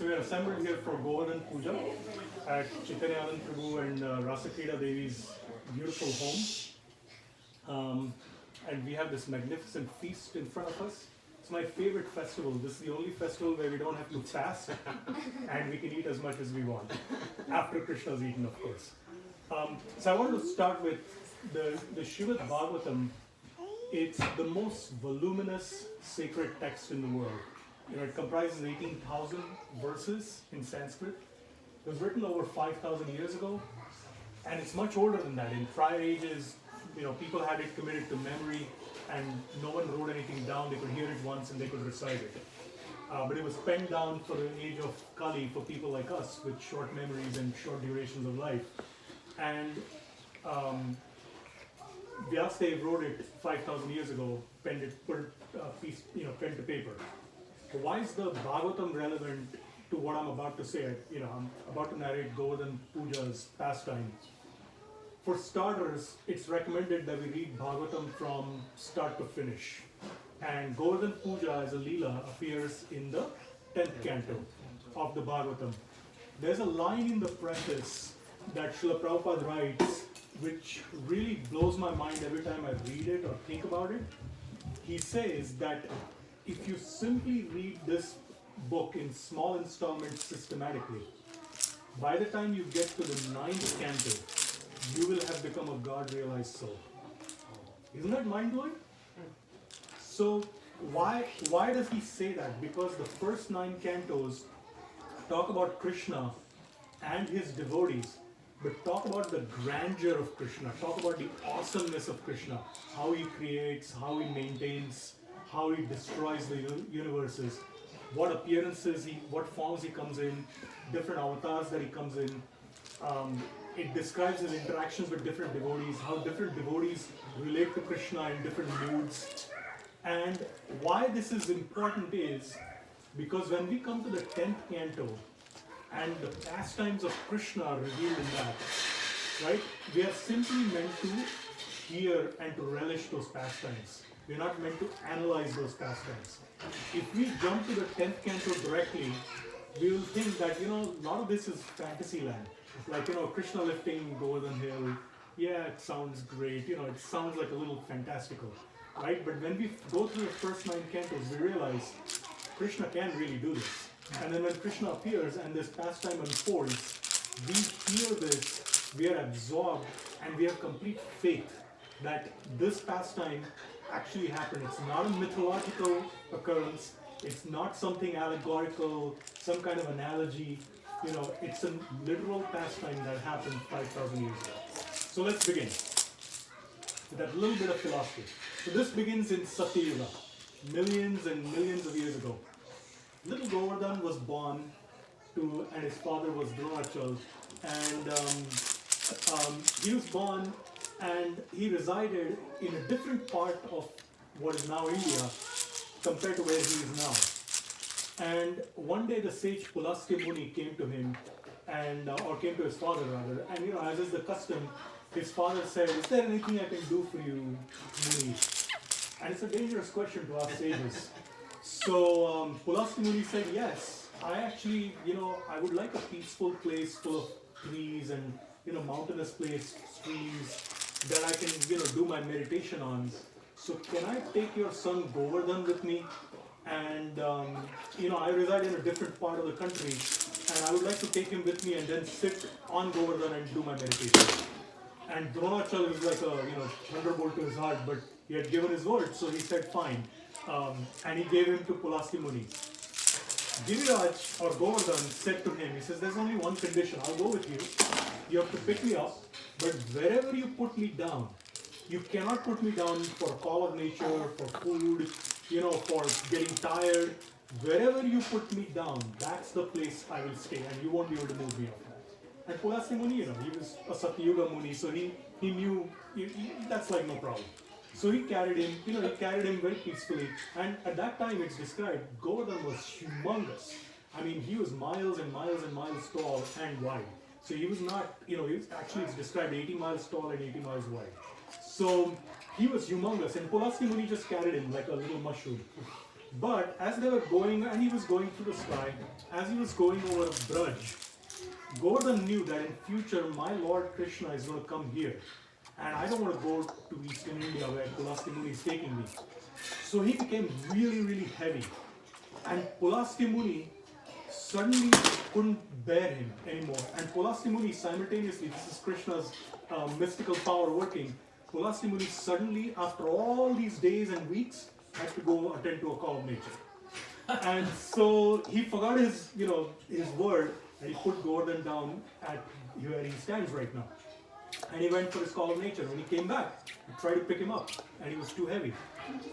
So we are assembled here for Govardhan Puja at Chaitanyananda Prabhu and Rasa Krida Devi's beautiful home. And we have this magnificent feast in front of us. It's my favorite festival. This is the only festival where we don't have to fast and we can eat as much as we want. After Krishna's eaten, of course. So I wanted to start with the Srimad Bhagavatam. It's the most voluminous sacred text in the world. It comprises 18,000 verses in Sanskrit. It was written over 5,000 years ago, and it's much older than that. In prior ages, people had it committed to memory, and no one wrote anything down. They could hear it once and they could recite it. But it was penned down for the age of Kali, for people like us with short memories and short durations of life. And Vyasadeva wrote it 5,000 years ago, put pen to paper. Why is the Bhagavatam relevant to what I'm about to say? I'm about to narrate Govardhan Puja's pastime. For starters, it's recommended that we read Bhagavatam from start to finish. And Govardhan Puja as a Leela appears in the 10th canto of the Bhagavatam. There's a line in the preface that Srila Prabhupada writes, which really blows my mind every time I read it or think about it. He says that if you simply read this book in small installments systematically, by the time you get to the 9th canto, you will have become a God-realized soul. Isn't that mind-blowing? So why does he say that? Because the first 9 cantos talk about Krishna and his devotees, but talk about the grandeur of Krishna, talk about the awesomeness of Krishna, how he creates, how he maintains, how he destroys the universes, what appearances, what forms he comes in, different avatars that he comes in. It describes his interactions with different devotees, how different devotees relate to Krishna in different moods. And why this is important is because when we come to the 10th canto and the pastimes of Krishna are revealed in that, right, we are simply meant to hear and to relish those pastimes. We're not meant to analyze those pastimes. If we jump to the 10th canto directly, we will think that, a lot of this is fantasy land. Like, Krishna lifting Govardhan Hill, yeah, it sounds great, it sounds like a little fantastical, right? But when we go through the first 9 cantos, we realize Krishna can really do this. And then when Krishna appears and this pastime unfolds, we hear this, we are absorbed, and we have complete faith that this pastime actually happened. It's not a mythological occurrence. It's not something allegorical, some kind of analogy. It's a literal pastime that happened 5,000 years ago. So let's begin with that little bit of philosophy. So this begins in Satyuga, millions and millions of years ago. Little Govardhan was born and his father was Dronachal, and he was born and he resided in a different part of what is now India compared to where he is now. And one day the sage Pulasthi Muni came to him, or came to his father rather, and as is the custom, his father said, "Is there anything I can do for you, Muni?" And it's a dangerous question to ask sages. So Pulasthi Muni said, "Yes, I actually, I would like a peaceful place full of trees and, mountainous place, streams, that I can, do my meditation on. So can I take your son Govardhan with me? And, I reside in a different part of the country, and I would like to take him with me and then sit on Govardhan and do my meditation." And Dronachal is like a, thunderbolt to his heart, but he had given his word, so he said, fine. And he gave him to Pulasthi Muni. Giriraj, or Govardhan, said to him, he says, "There's only one condition. I'll go with you. You have to pick me up, but wherever you put me down, you cannot put me down for a call of nature, for food, for getting tired. Wherever you put me down, that's the place I will stay, and you won't be able to move me off that." And Pulasthi Muni, he was a Satyuga Muni, so he knew that's like no problem. So he carried him very peacefully. And at that time, it's described, Govardhan was humongous. I mean, he was miles and miles and miles tall and wide. So he was not, it's described 80 miles tall and 80 miles wide. So he was humongous, and Pulasthi Muni just carried him like a little mushroom. But as they were going, and he was going through the sky, as he was going over Braj, Govardhan knew that in future my Lord Krishna is going to come here. And I don't want to go to Eastern India where Pulasti Muni is taking me. So he became really, really heavy. And Pulasti Muni suddenly couldn't bear him anymore. And Pulasti Muni simultaneously, this is Krishna's mystical power working, Pulasti Muni suddenly, after all these days and weeks, had to go attend to a call of nature. And so he forgot his word, and he put Govardhan down at where he stands right now. And he went for his call of nature. When he came back, he tried to pick him up, and he was too heavy.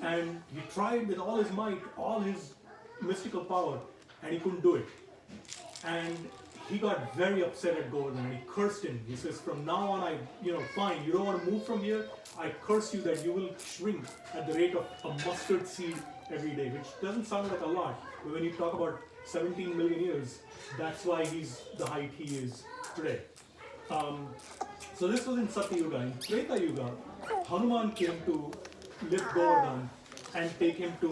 And he tried with all his might, all his mystical power, and he couldn't do it. And he got very upset at Govardhan, and he cursed him. He says, from now on, fine, you don't want to move from here, I curse you that you will shrink at the rate of a mustard seed every day, which doesn't sound like a lot, but when you talk about 17 million years, that's why he's the height he is today. So this was in Satya Yuga. In Treta Yuga, Hanuman came to lift Govardhan and take him to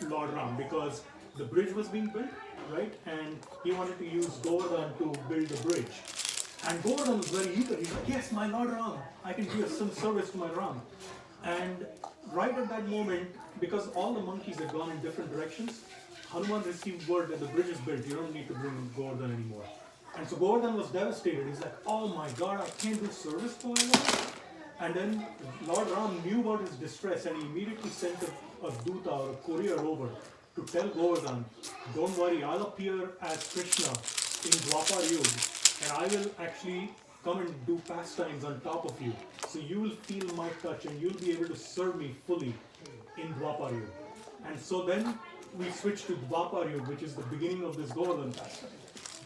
Lord Ram, because the bridge was being built, right? And he wanted to use Govardhan to build the bridge. And Govardhan was very eager. He's like, yes, my Lord Ram, I can do some service to my Ram. And right at that moment, because all the monkeys had gone in different directions, Hanuman received word that the bridge is built, you don't need to bring Govardhan anymore. And so Govardhan was devastated. He's like, oh my God, I can't do service for my Lord. And then Lord Ram knew about his distress, and he immediately sent a duta or a courier over to tell Govardhan, don't worry, I'll appear as Krishna in Dwapar Yuga, and I will actually come and do pastimes on top of you. So you will feel my touch, and you'll be able to serve me fully in Dwapar Yuga. And so then we switch to Dwapar Yuga, which is the beginning of this Govardhan pastime.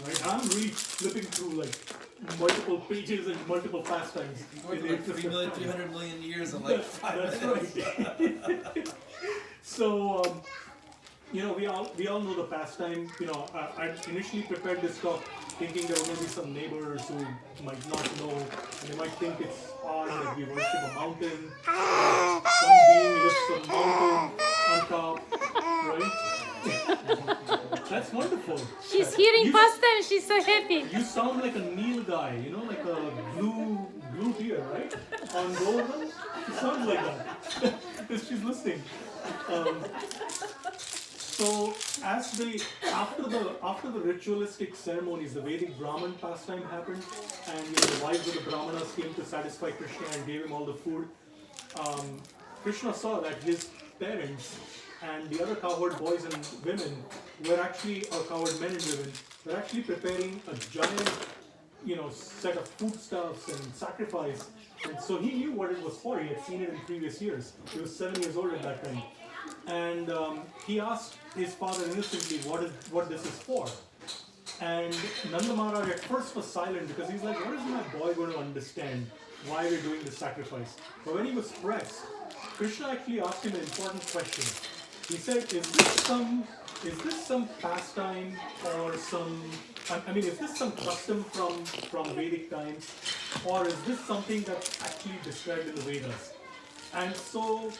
Right? I'm really flipping through like multiple pages and multiple pastimes. Going to like 300 million years in like 5 minutes. That's right. So, we all know the pastime. I initially prepared this talk thinking there were going to be some neighbors who might not know, and they might think it's odd that we worship a mountain, some being lifts a mountain on top, right? That's wonderful. She's hearing pastime, she's so happy. You sound like a Neil guy, like a blue deer, right? On Govardhan? She sounds like that. Because she's listening. So after the ritualistic ceremonies, the Vedic Brahman pastime happened, and the wives of the Brahmanas came to satisfy Krishna and gave him all the food. Krishna saw that his parents and the other cowherd boys and women were actually, or cowherd men and women, were actually preparing a giant, set of foodstuffs and sacrifice. And so he knew what it was for. He had seen it in previous years. He was 7 years old at that time. And he asked his father innocently what this is for. And Nanda Maharaj at first was silent because he's like, what is my boy going to understand why we're doing this sacrifice? But when he was pressed, Krishna actually asked him an important question. He said, is this some pastime or is this some custom from Vedic times, or is this something that's actually described in the Vedas? And so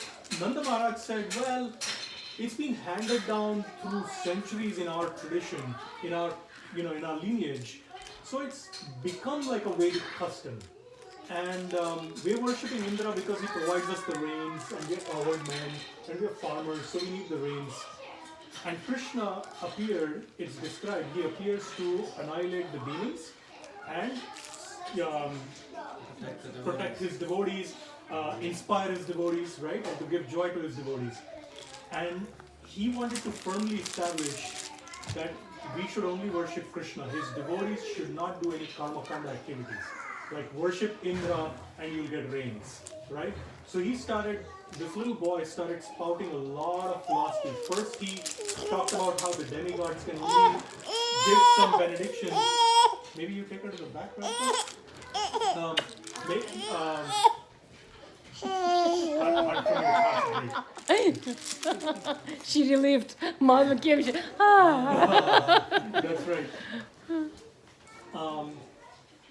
Nanda Maharaj said, well, it's been handed down through centuries in our tradition, in our lineage. So it's become like a Vedic custom. And we're worshipping Indra because he provides us the rains, and we're cowherd men, and we're farmers, so we need the rains. And Krishna appeared, it's described, he appears to annihilate the demons and protect his devotees, inspire his devotees, right? And to give joy to his devotees. And he wanted to firmly establish that we should only worship Krishna. His devotees should not do any karma kanda activities. Like worship Indra and you'll get rains, right? So this little boy started spouting a lot of philosophy. First he talked about how the demigods can only give some benediction. Maybe you take her to the back right now? She relieved. Mama came. That's right.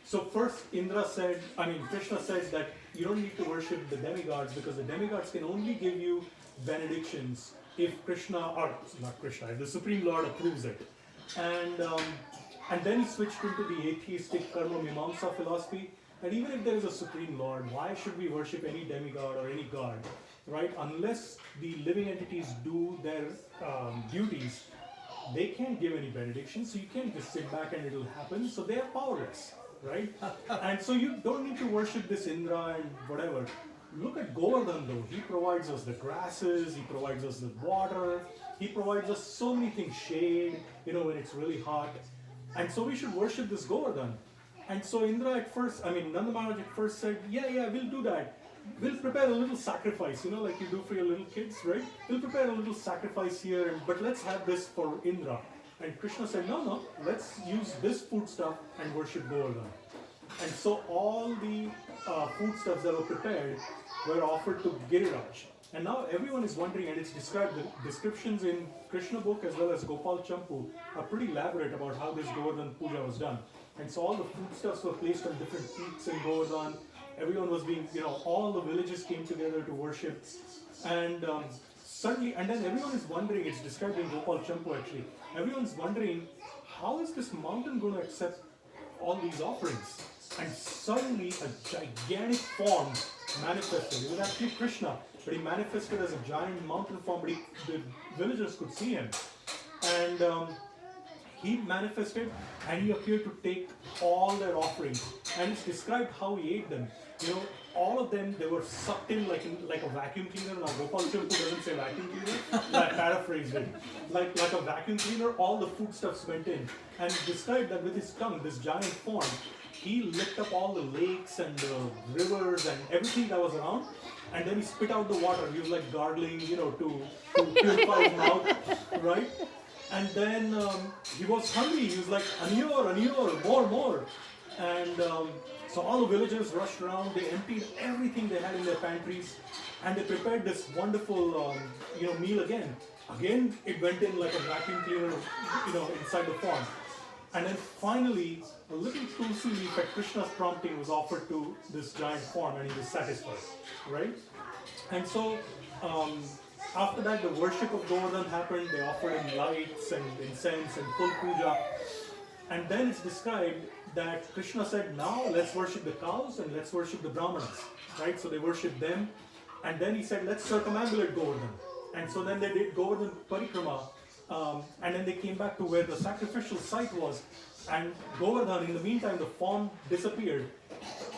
So first Krishna says that you don't need to worship the demigods because the demigods can only give you benedictions if Krishna, or not Krishna, if the Supreme Lord approves it. And then he switched into the atheistic karma mimamsa philosophy. And even if there is a Supreme Lord, why should we worship any demigod or any god, right? Unless the living entities do their duties, they can't give any benediction, so you can't just sit back and it'll happen. So they are powerless, right? And so you don't need to worship this Indra and whatever. Look at Govardhan though. He provides us the grasses, he provides us the water, he provides us so many things, shade, when it's really hot. And so we should worship this Govardhan. And so Indra at first, Nanda Maharaj at first said, yeah, we'll do that. We'll prepare a little sacrifice, like you do for your little kids, right? We'll prepare a little sacrifice here, but let's have this for Indra. And Krishna said, no, let's use this food stuff and worship Govardhan. And so all the foodstuffs that were prepared were offered to Giriraj. And now everyone is wondering, and it's described, the descriptions in Krishna book as well as Gopal Champu are pretty elaborate about how this Govardhan Puja was done. And so all the foodstuffs were placed on different peaks in Govardhan. Everyone was being, all the villages came together to worship. And suddenly, and then everyone is wondering, it's described in Gopal Champu actually, everyone's wondering, how is this mountain going to accept all these offerings? And suddenly a gigantic form manifested. It was actually Krishna, but he manifested as a giant mountain form, but the villagers could see him. And he manifested and he appeared to take all their offerings. And it's described how he ate them. All of them, they were sucked in like a vacuum cleaner. Now Gopal Champu doesn't say vacuum cleaner, I paraphrased it. Like a vacuum cleaner, all the foodstuffs went in. And he described that with his tongue, this giant form, he licked up all the lakes and the rivers and everything that was around, and then he spit out the water. He was like gargling, to purify his mouth, right? And then he was hungry. He was like, Aniyor, more. And so all the villagers rushed around. They emptied everything they had in their pantries, and they prepared this wonderful, meal again. Again, it went in like a vacuum cleaner, inside the form. And then finally, a little tulsi leaf at Krishna's prompting was offered to this giant form, and he was satisfied, right? And so, after that, the worship of Govardhan happened. They offered him lights and incense and full puja. And then it's described that Krishna said, now let's worship the cows and let's worship the Brahmanas, right? So they worshiped them. And then he said, let's circumambulate Govardhan. And so then they did Govardhan Parikrama. And then they came back to where the sacrificial site was. And Govardhan, in the meantime, the form disappeared.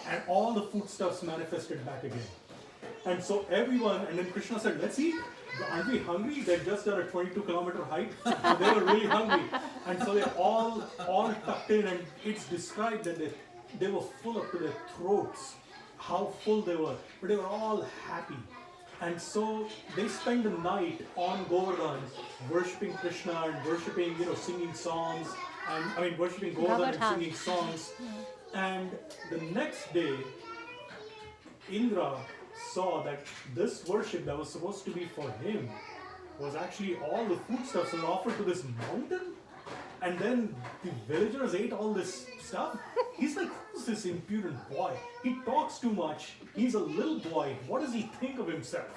And all the foodstuffs manifested back again. And so everyone, and then Krishna said, let's eat. Aren't we hungry? They're just at a 22-kilometer height. So they were really hungry. And so they all tucked in, and it's described that they were full up to their throats, how full they were. But they were all happy. And so they spent the night on Govardhan, worshipping Krishna and worshipping, singing songs. And worshipping Govardhan and singing songs. And the next day, Indra saw that this worship that was supposed to be for him was actually all the foodstuffs that were offered to this mountain. And then the villagers ate all this stuff. He's like, who's this impudent boy? He talks too much. He's a little boy. What does he think of himself?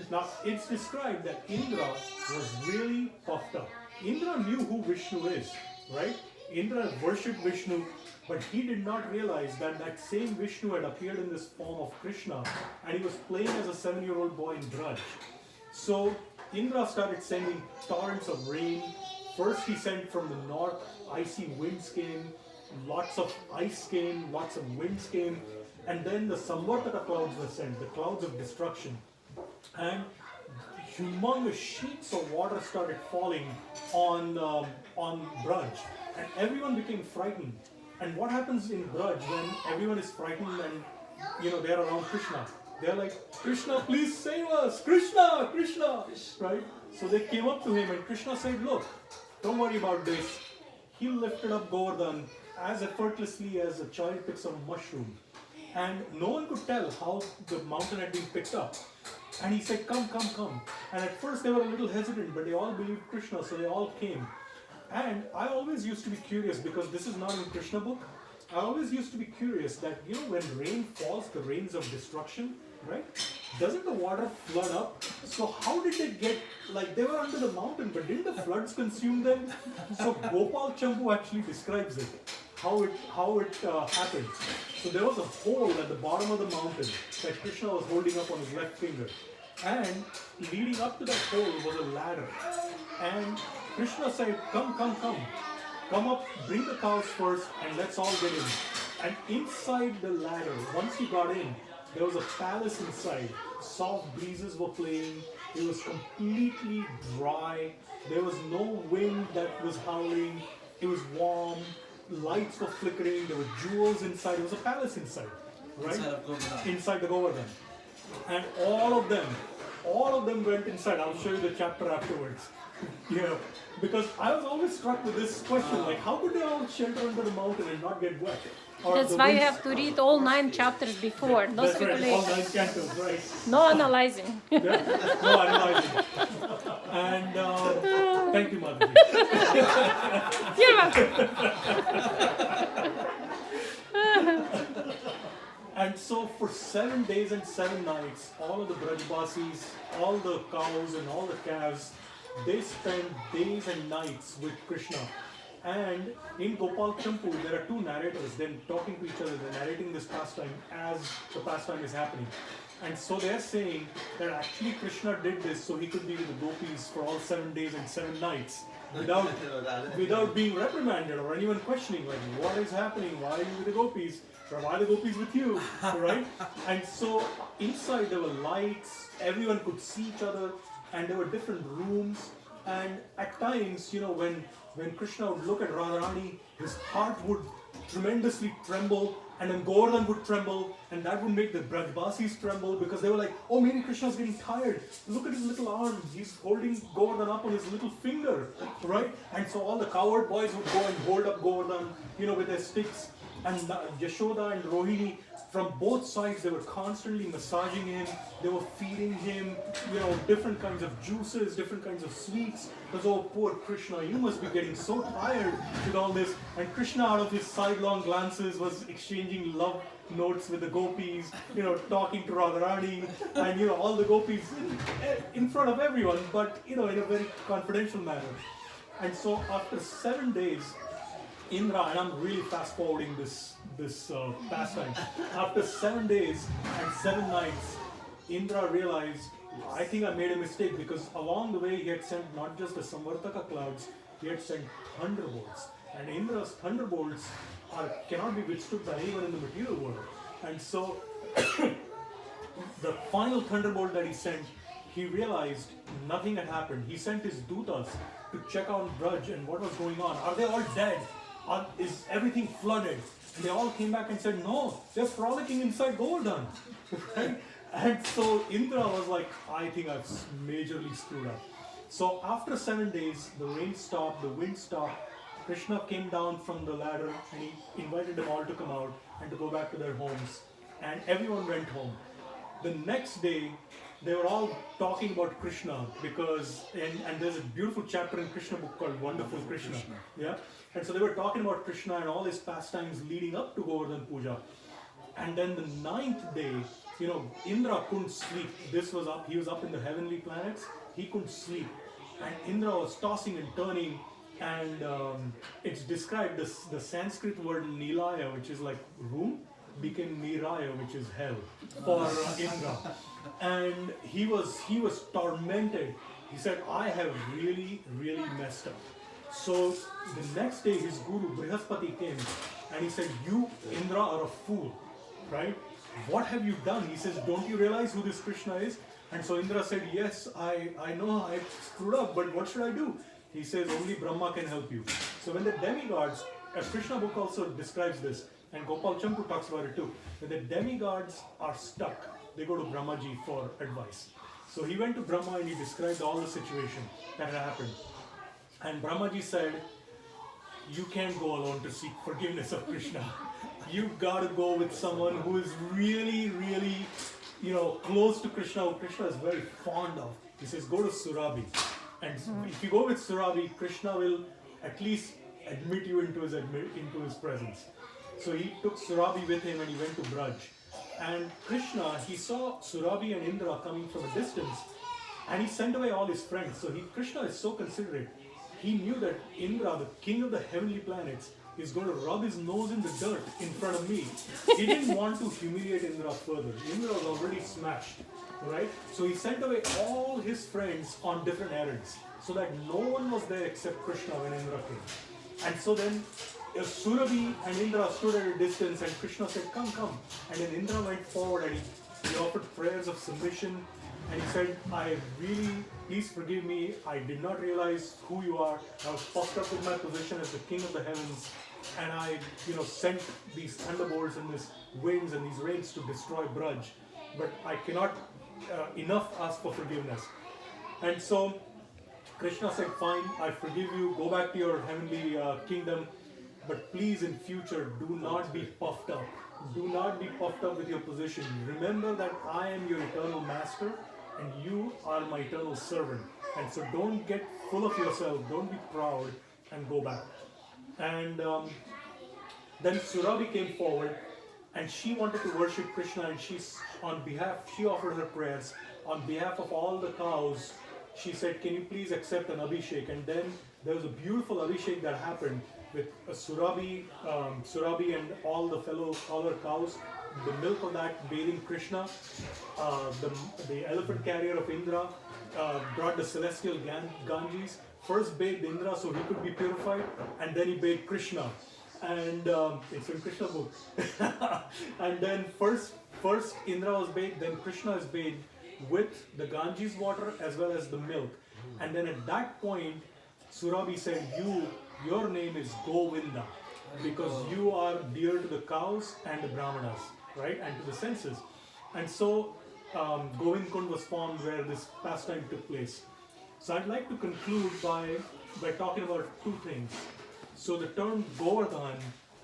Now, it's described that Indra was really puffed up. Indra knew who Vishnu is, right? Indra worshipped Vishnu, but he did not realize that that same Vishnu had appeared in this form of Krishna, and he was playing as a 7-year-old boy in Drudge. So Indra started sending torrents of rain. First he sent from the north, icy winds came, lots of ice came, lots of winds came, and then the Samvartaka clouds were sent, the clouds of destruction. And humongous sheets of water started falling on Braj, and everyone became frightened. And what happens in Braj when everyone is frightened and they're around Krishna? They're like, Krishna, please save us! Krishna! Krishna! Right? So they came up to him, and Krishna said, look, don't worry about this. He lifted up Govardhan as effortlessly as a child picks a mushroom. And no one could tell how the mountain had been picked up. And he said, come, come, come. And at first they were a little hesitant, but they all believed Krishna, so they all came. And I always used to be curious, because this is not in Krishna book, I always used to be curious that, when rain falls, the rains of destruction, right? Doesn't the water flood up? So how did they get, they were under the mountain, but didn't the floods consume them? So Gopal Champu actually describes it, how it happened. So there was a hole at the bottom of the mountain that Krishna was holding up on his left finger. And leading up to that hole was a ladder. And Krishna said, come. Come up, bring the cows first, and let's all get in. And inside the ladder, once you got in, there was a palace inside. Soft breezes were playing. It was completely dry. There was no wind that was howling. It was warm. Lights were flickering. There were jewels inside. It was a palace inside, right? Inside of Govardhan. Inside the Govardhan. And all of them went inside. I'll show you the chapter afterwards. Yeah, because I was always struck with this question, how could they all shelter under the mountain and not get wet? Or That's the why you winds- have to read all 9 chapters before. No That's right, all speculation. 9 cantos, right? No analyzing. Yeah? No, analyzing. And thank you, Mataji. You're welcome. And so for 7 days and 7 nights, all of the Brajbasis, all the cows and all the calves, they spent days and nights with Krishna. And in Gopal Champu, there are 2 narrators, then talking to each other, they're narrating this pastime as the pastime is happening. And so they're saying that actually Krishna did this so he could be with the gopis for all 7 days and 7 nights without being reprimanded or anyone questioning, what is happening? Why are you with the gopis? Or why are the gopis with you? Right? And so inside there were lights, everyone could see each other, and there were different rooms. And at times, when Krishna would look at Radharani, his heart would tremendously tremble, and then Govardhan would tremble, and that would make the Brajbasis tremble because they were like, oh, maybe Krishna's getting tired. Look at his little arms. He's holding Govardhan up on his little finger, right? And so all the coward boys would go and hold up Govardhan, with their sticks. And Yasoda and Rohini, from both sides, they were constantly massaging him. They were feeding him, different kinds of juices, different kinds of sweets. Because, oh, poor Krishna, you must be getting so tired with all this. And Krishna, out of his sidelong glances, was exchanging love notes with the gopis, talking to Radharani, and, all the gopis in front of everyone, but, in a very confidential manner. And so, after 7 days, Indra, and I'm really fast forwarding this pastime. After 7 days and 7 nights, Indra realized, I think I made a mistake, because along the way he had sent not just the Samvartaka clouds, he had sent thunderbolts. And Indra's thunderbolts cannot be withstood by anyone in the material world. And so the final thunderbolt that he sent, he realized nothing had happened. He sent his dutas to check on Braj and what was going on. Are they all dead? Is everything flooded? And they all came back and said, no, they're frolicking inside Govardhan. Right? And so Indra was like, I think I've majorly screwed up. So after 7 days, the rain stopped, the wind stopped. Krishna came down from the ladder and he invited them all to come out and to go back to their homes. And everyone went home. The next day, they were all talking about Krishna because, and there's a beautiful chapter in Krishna book called Wonderful Krishna. Yeah? And so they were talking about Krishna and all his pastimes leading up to Govardhan Puja. And then the 9th day, Indra couldn't sleep. He was up in the heavenly planets. He couldn't sleep. And Indra was tossing and turning. And it's described, the Sanskrit word Nilaya, which is like room, became Niraya, which is hell for Indra. And he was tormented. He said, I have really, really messed up. So the next day his guru Brihaspati came and he said, you Indra are a fool, right? What have you done? He says, don't you realize who this Krishna is? And so Indra said, yes, I know I screwed up, but what should I do? He says, only Brahma can help you. So when the demigods, a Krishna book also describes this, and Gopal Champu talks about it too, when the demigods are stuck, they go to Brahmaji for advice. So he went to Brahma and he described all the situation that had happened. And Brahmaji said, you can't go alone to seek forgiveness of Krishna. You gotta go with someone who is really, really, close to Krishna, who Krishna is very fond of. He says, go to Surabhi. And if you go with Surabhi, Krishna will at least admit you into his presence. So he took Surabhi with him and he went to Braj. And Krishna, he saw Surabhi and Indra coming from a distance, and he sent away all his friends. So Krishna is so considerate. He knew that Indra, the king of the heavenly planets, is going to rub his nose in the dirt in front of me. He didn't want to humiliate Indra further. Indra was already smashed, right? So he sent away all his friends on different errands, so that no one was there except Krishna when Indra came. And so then Surabhi and Indra stood at a distance, and Krishna said, "Come, come." And then Indra went forward and he offered prayers of submission, and he said, "I really, please forgive me. I did not realize who you are. I was puffed up with my position as the king of the heavens, and I, sent these thunderbolts and these winds and these rains to destroy Braj. But I cannot enough ask for forgiveness." And so Krishna said, "Fine, I forgive you. Go back to your heavenly kingdom. But please, in future, do not be puffed up. Do not be puffed up with your position. Remember that I am your eternal master and you are my eternal servant. And so don't get full of yourself. Don't be proud and go back." And then Surabhi came forward and she wanted to worship Krishna, and she offered her prayers on behalf of all the cows. She said, "Can you please accept an abhishek?" And then there was a beautiful abhishek that happened with Surabhi and all her cows, the milk of that bathing Krishna. The elephant carrier of Indra brought the celestial Ganges. First bathed Indra so he could be purified, and then he bathed Krishna. And it's in Krishna book. And then first Indra was bathed, then Krishna is bathed with the Ganges water as well as the milk. And then at that point, Surabhi said, your name is Govinda, because you are dear to the cows and the brahmanas, right, and to the senses. And so Govind Kund was formed where this pastime took place. So I'd like to conclude by talking about two things. So the term Govardhan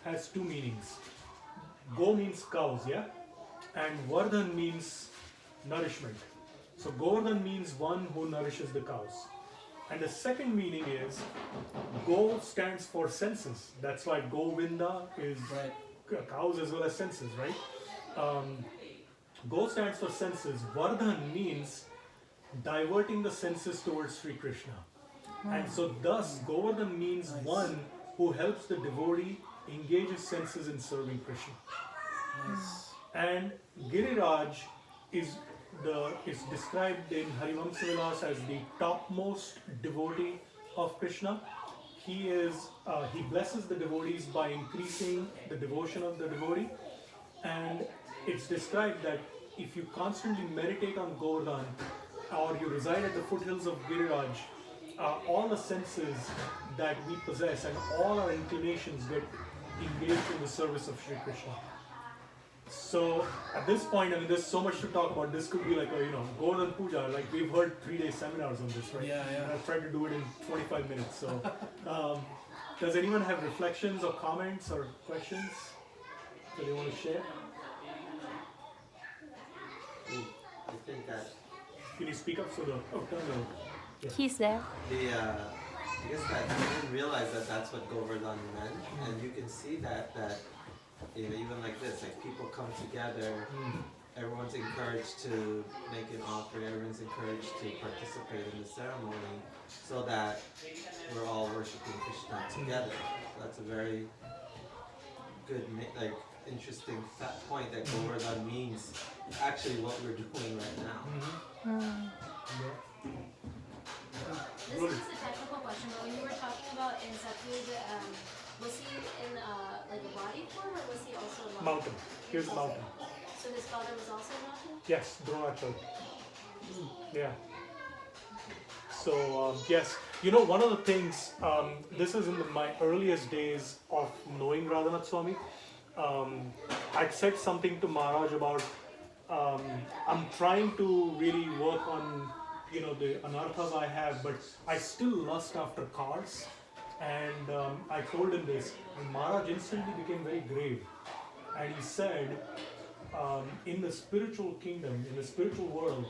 has two meanings. Go means cows, yeah? And Vardhan means nourishment. So Govardhan means one who nourishes the cows. And the second meaning is, Go stands for senses. That's why Govinda is cows as well as senses, right? Go stands for senses. Vardhan means diverting the senses towards Sri Krishna. And so thus Govardhan means one who helps the devotee engage his senses in serving Krishna. Nice. And Giriraj is described in Harivamsa Vilas as the topmost devotee of Krishna. He blesses the devotees by increasing the devotion of the devotee. And it's described that if you constantly meditate on Govardhan, or you reside at the foothills of Giriraj, all the senses that we possess and all our inclinations get engaged in the service of Sri Krishna. So at this point, I mean, there's so much to talk about. This could be like a, Govardhan Puja. Like we've heard 3-day seminars on this, right? Yeah. And I've tried to do it in 25 minutes. So, does anyone have reflections or comments or questions that they want to share? I think that Can you speak up so the yeah. He's there. I guess that I didn't realize that that's what Govardhan meant, and you can see that even like this, like people come together, everyone's encouraged to make an offering, everyone's encouraged to participate in the ceremony, so that we're all worshiping Krishna together. So that's a very good, interesting point that Govardhan means actually what we're doing right now. This is just a technical question, but when you were talking about in Satyuj, was he in like a body form, or was he also a Mountain. Here's a mountain. So his father was also a mountain? Yes, Dronachal. Yeah. So, yes, one of the things, this is in my earliest days of knowing Radhanath Swami. I'd said something to Maharaj about, I'm trying to really work on, the anarthas I have, but I still lust after cars. And I told him this, and Maharaj instantly became very grave. And he said, in the spiritual kingdom, in the spiritual world,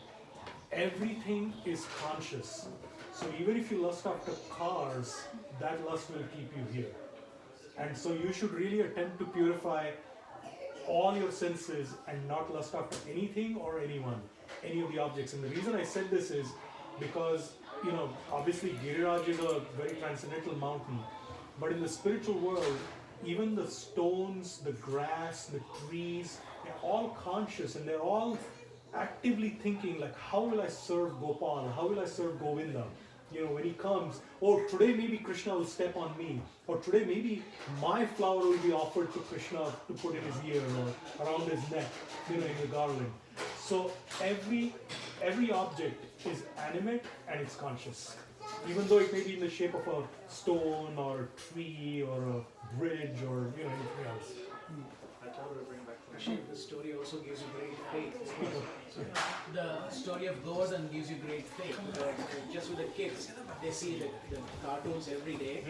everything is conscious. So even if you lust after cars, that lust will keep you here. And so you should really attempt to purify all your senses and not lust after anything or anyone, any of the objects. And the reason I said this is because, obviously Giriraj is a very transcendental mountain, but in the spiritual world, even the stones, the grass, the trees, they're all conscious and they're all actively thinking like, how will I serve Gopal? How will I serve Govinda? When he comes, or today maybe Krishna will step on me, or today maybe my flower will be offered to Krishna to put in his ear or around his neck, in the garland. So every object is animate and it's conscious. Even though it may be in the shape of a stone or a tree or a bridge or anything else. I thought we were bringing back Actually, the story also gives you great faith. The story of Govardhan gives you great faith. Just with the kids, they see the cartoons every day,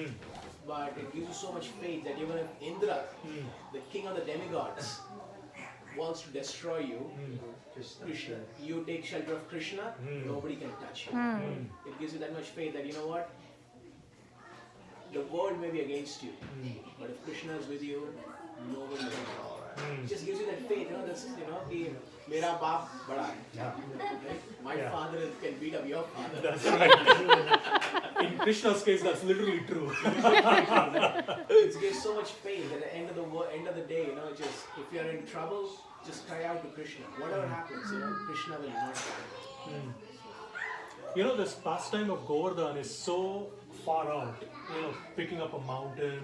but it gives you so much faith that even if Indra, the king of the demigods, wants to destroy you, Krishna, you take shelter of Krishna, nobody can touch you. It gives you that much faith that, you know what, the world may be against you, but if Krishna is with you, nobody can touch. It just gives you that faith, कि मेरा बाप बड़ा है. My father can beat up your father. That's right. In Krishna's case, that's literally true. It gives so much faith at the end of the day, just if you are in trouble, just cry out to Krishna. Whatever happens, Krishna will not die. This pastime of Govardhan is so far out, picking up a mountain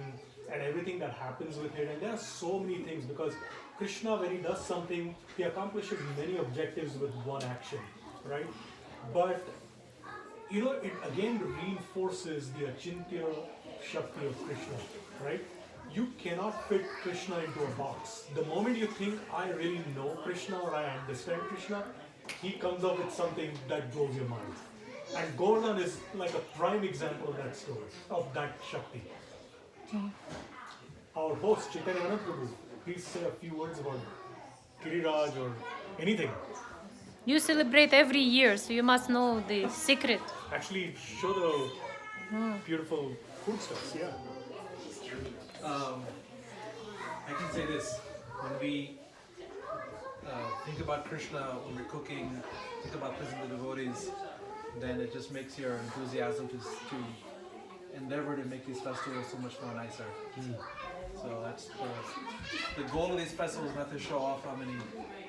and everything that happens with it. And there are so many things because Krishna, when he does something, he accomplishes many objectives with one action, right? But, it again reinforces the Achintya Shakti of Krishna, right? You cannot fit Krishna into a box. The moment you think, I really know Krishna or I understand Krishna, he comes up with something that blows your mind. And Govardhan is like a prime example of that story, of that Shakti. Our host, Chaitanyananda, please say a few words about Giriraj or anything. You celebrate every year, so you must know the secret. Actually, show the beautiful foodstuffs, yeah. I can say this, when we think about Krishna, when we're cooking, think about pleasing the devotees, then it just makes your enthusiasm to endeavor to make these festivals so much more nicer. So that's the goal of these festivals, not to show off how many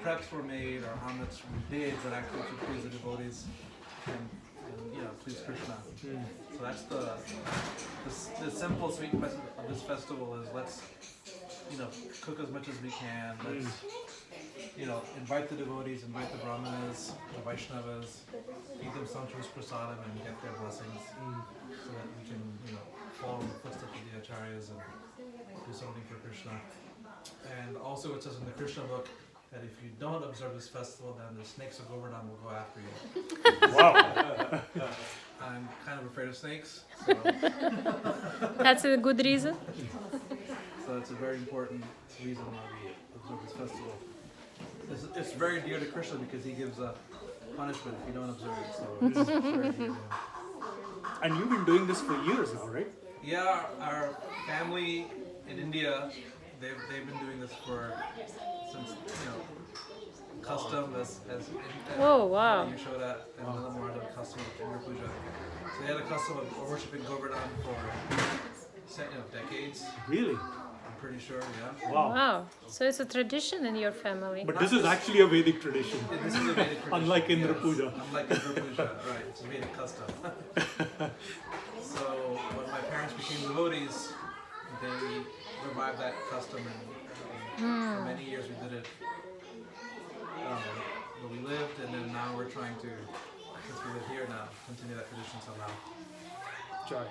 preps were made or how much we did, but actually to please the devotees and please Krishna. So that's the simple sweet message of this festival is let's cook as much as we can. Let's invite the devotees, invite the brahmanas, the Vaishnavas, feed them sumptuous prasadam and get their blessings, so that we can follow in the footsteps of the acharyas and do something for Krishna. And also it says in the Krishna book that if you don't observe this festival, then the snakes of Govardhan will go after you. Wow. I'm kind of afraid of snakes, so That's a good reason. that's a very important reason why we observe this festival. It's very dear to Krishna because he gives a punishment if you don't observe it, so it's very dear to him. And you've been doing this for years now, right? Yeah, our family in India, they've been doing this since custom as Oh, wow. Yasoda and Nilamar had a custom of finger puja. So they had a custom of worshiping Govardhan for decades. Really? I'm pretty sure, yeah. Wow. Wow. So it's a tradition in your family. But this is actually a Vedic tradition. This is a Vedic tradition. Unlike Indra yes. Puja. Unlike Indra Puja, right. It's a Vedic custom. So when my parents became devotees, they revived that custom and for many years we did it where we lived, and then now we're trying to, since we live here now, continue that tradition somehow. Chai.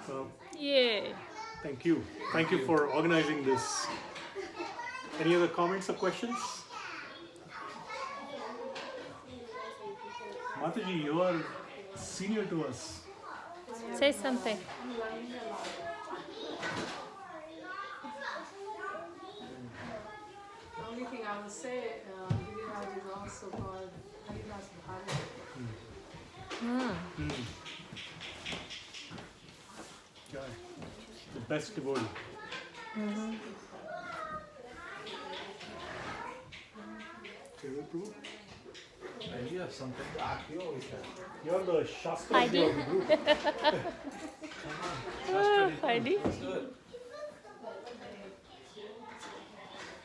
So, Yay. thank you. Thank you for organizing this. Any other comments or questions? Mataji, you are senior to us. Say something. The only thing I would say, Giriraj is also called Haridas Bharat. Chai. best devotee. Favorite Prabhu? You have something. You're the Shastra Heidi. of the group. Heidi. Let's do it.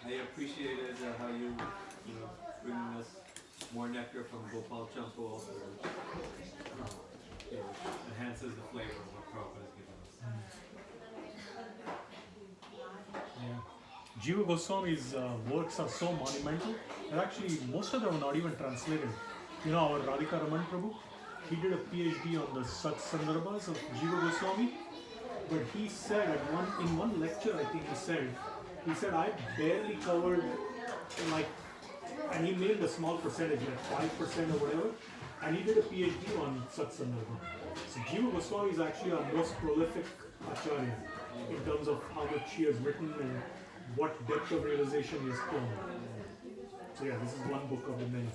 I appreciated how you bringing us more nectar from Gopal Champo enhances the flavor of what Prabhupada has given us. Yeah. Jiva Goswami's works are so monumental that actually most of them are not even translated. You know, our Radhika Raman Prabhu, he did a PhD on the Sat Sandarbhas of Jiva Goswami, but he said in one lecture, I think he said I barely covered and he named a small percentage, like 5% or whatever, and he did a PhD on Sat Sandarbha. So Jiva Goswami is actually our most prolific acharya in terms of how much he has written and what depth of realization he has come. So yeah, this is one book of the many.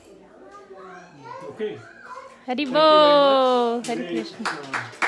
Okay. Haribo. Thank you very much. Hare Today, Krishna.